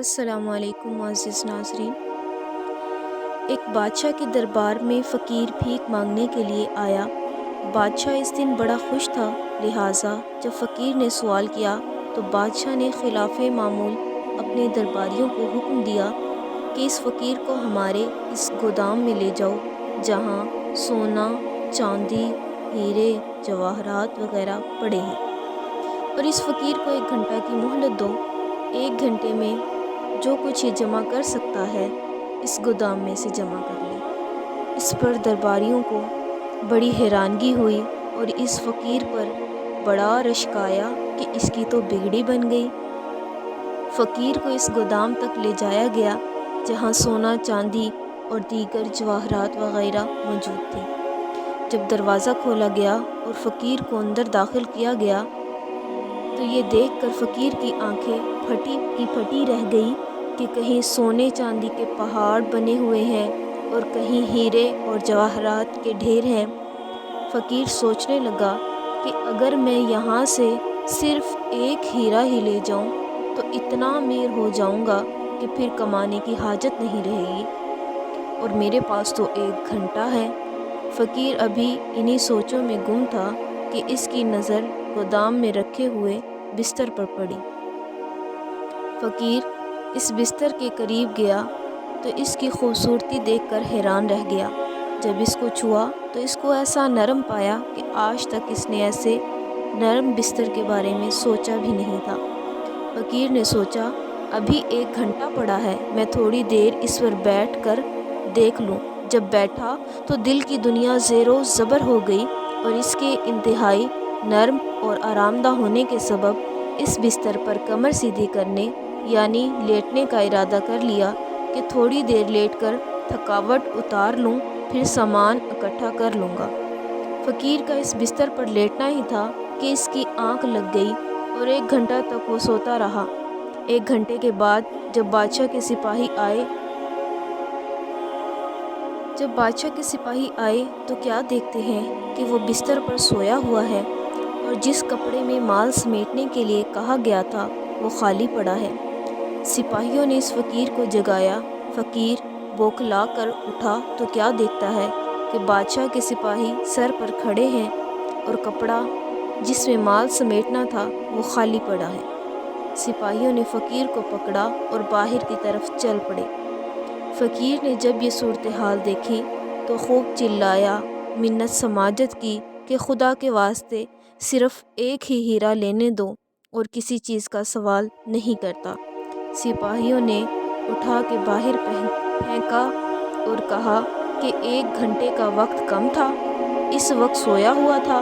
السلام علیکم معزز ناظرین۔ ایک بادشاہ کے دربار میں فقیر بھیک مانگنے کے لیے آیا۔ بادشاہ اس دن بڑا خوش تھا، لہٰذا جب فقیر نے سوال کیا تو بادشاہ نے خلاف معمول اپنے درباریوں کو حکم دیا کہ اس فقیر کو ہمارے اس گودام میں لے جاؤ جہاں سونا، چاندی، ہیرے، جواہرات وغیرہ پڑے ہیں، اور اس فقیر کو 1 گھنٹہ کی مہلت دو۔ 1 گھنٹے میں جو کچھ یہ جمع کر سکتا ہے اس گودام میں سے جمع کر لے۔ اس پر درباریوں کو بڑی حیرانگی ہوئی اور اس فقیر پر بڑا رشک آیا کہ اس کی تو بگڑی بن گئی۔ فقیر کو اس گودام تک لے جایا گیا جہاں سونا، چاندی اور دیگر جواہرات وغیرہ موجود تھے۔ جب دروازہ کھولا گیا اور فقیر کو اندر داخل کیا گیا تو یہ دیکھ کر فقیر کی آنکھیں پھٹی کی پھٹی رہ گئی کہ کہیں سونے چاندی کے پہاڑ بنے ہوئے ہیں اور کہیں ہیرے اور جواہرات کے ڈھیر ہیں۔ فقیر سوچنے لگا کہ اگر میں یہاں سے صرف 1 ہیرا ہی لے جاؤں تو اتنا امیر ہو جاؤں گا کہ پھر کمانے کی حاجت نہیں رہے گی، اور میرے پاس تو 1 گھنٹہ ہے۔ فقیر ابھی انہی سوچوں میں گم تھا کہ اس کی نظر گودام میں رکھے ہوئے بستر پر پڑی۔ فقیر اس بستر کے قریب گیا تو اس کی خوبصورتی دیکھ کر حیران رہ گیا۔ جب اس کو چھوا تو اس کو ایسا نرم پایا کہ آج تک اس نے ایسے نرم بستر کے بارے میں سوچا بھی نہیں تھا۔ فقیر نے سوچا ابھی 1 گھنٹہ پڑا ہے، میں تھوڑی دیر اس پر بیٹھ کر دیکھ لوں۔ جب بیٹھا تو دل کی دنیا زیر و زبر ہو گئی اور اس کے انتہائی نرم اور آرام دہ ہونے کے سبب اس بستر پر کمر سیدھی کرنے یعنی لیٹنے کا ارادہ کر لیا کہ تھوڑی دیر لیٹ کر تھکاوٹ اتار لوں، پھر سامان اکٹھا کر لوں گا۔ فقیر کا اس بستر پر لیٹنا ہی تھا کہ اس کی آنکھ لگ گئی اور 1 گھنٹہ تک وہ سوتا رہا۔ 1 گھنٹے کے بعد جب بادشاہ کے سپاہی آئے تو کیا دیکھتے ہیں کہ وہ بستر پر سویا ہوا ہے اور جس کپڑے میں مال سمیٹنے کے لیے کہا گیا تھا وہ خالی پڑا ہے۔ سپاہیوں نے اس فقیر کو جگایا۔ فقیر بوکھلا کر اٹھا تو کیا دیکھتا ہے کہ بادشاہ کے سپاہی سر پر کھڑے ہیں اور کپڑا جس میں مال سمیٹنا تھا وہ خالی پڑا ہے۔ سپاہیوں نے فقیر کو پکڑا اور باہر کی طرف چل پڑے۔ فقیر نے جب یہ صورتحال دیکھی تو خوب چلایا، منت سماجت کی کہ خدا کے واسطے صرف 1 ہی ہیرا لینے دو اور کسی چیز کا سوال نہیں کرتا۔ سپاہیوں نے اٹھا کے باہر پھینکا اور کہا کہ 1 گھنٹے کا وقت کم تھا، اس وقت سویا ہوا تھا،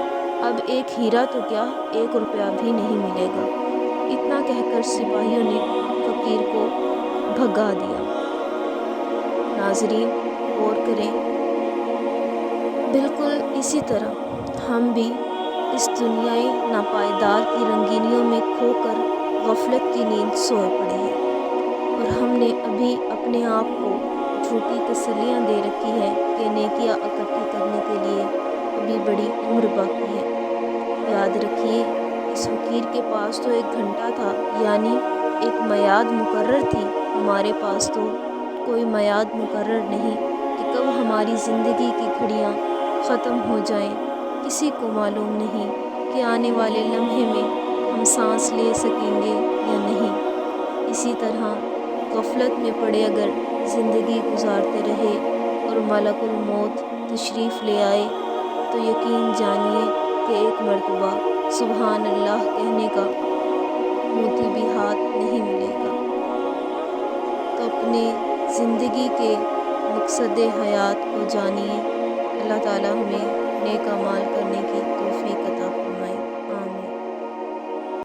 اب 1 ہیرا تو کیا 1 روپیہ بھی نہیں ملے گا۔ اتنا کہہ کر سپاہیوں نے فقیر کو بھگا دیا۔ ناظرین غور کریں، بالکل اسی طرح ہم بھی اس دنیائے ناپائیدار کی رنگینیوں میں کھو کر غفلت کی نیند سوئے پڑے ہیں، اور ہم نے ابھی اپنے آپ کو جھوٹی تسلیاں دے رکھی ہیں کہ نیکیاں اکٹھی کرنے کے لیے ابھی بڑی عمر باقی ہے۔ یاد رکھیے اس فقیر کے پاس تو 1 گھنٹہ تھا، یعنی ایک میعاد مقرر تھی۔ ہمارے پاس تو کوئی میعاد مقرر نہیں کہ کب ہماری زندگی کی گھڑیاں ختم ہو جائیں، کسی کو معلوم نہیں کہ آنے والے لمحے میں ہم سانس لے سکیں گے یا نہیں۔ اسی طرح غفلت میں پڑے اگر زندگی گزارتے رہے اور ملک الموت تشریف لے آئے تو یقین جانیے کہ ایک مرتبہ سبحان اللہ کہنے کا موتی بھی ہاتھ نہیں ملے گا۔ تو اپنے زندگی کے مقصد حیات کو جانیے۔ اللہ تعالی ہمیں نیک اعمال کرنے کی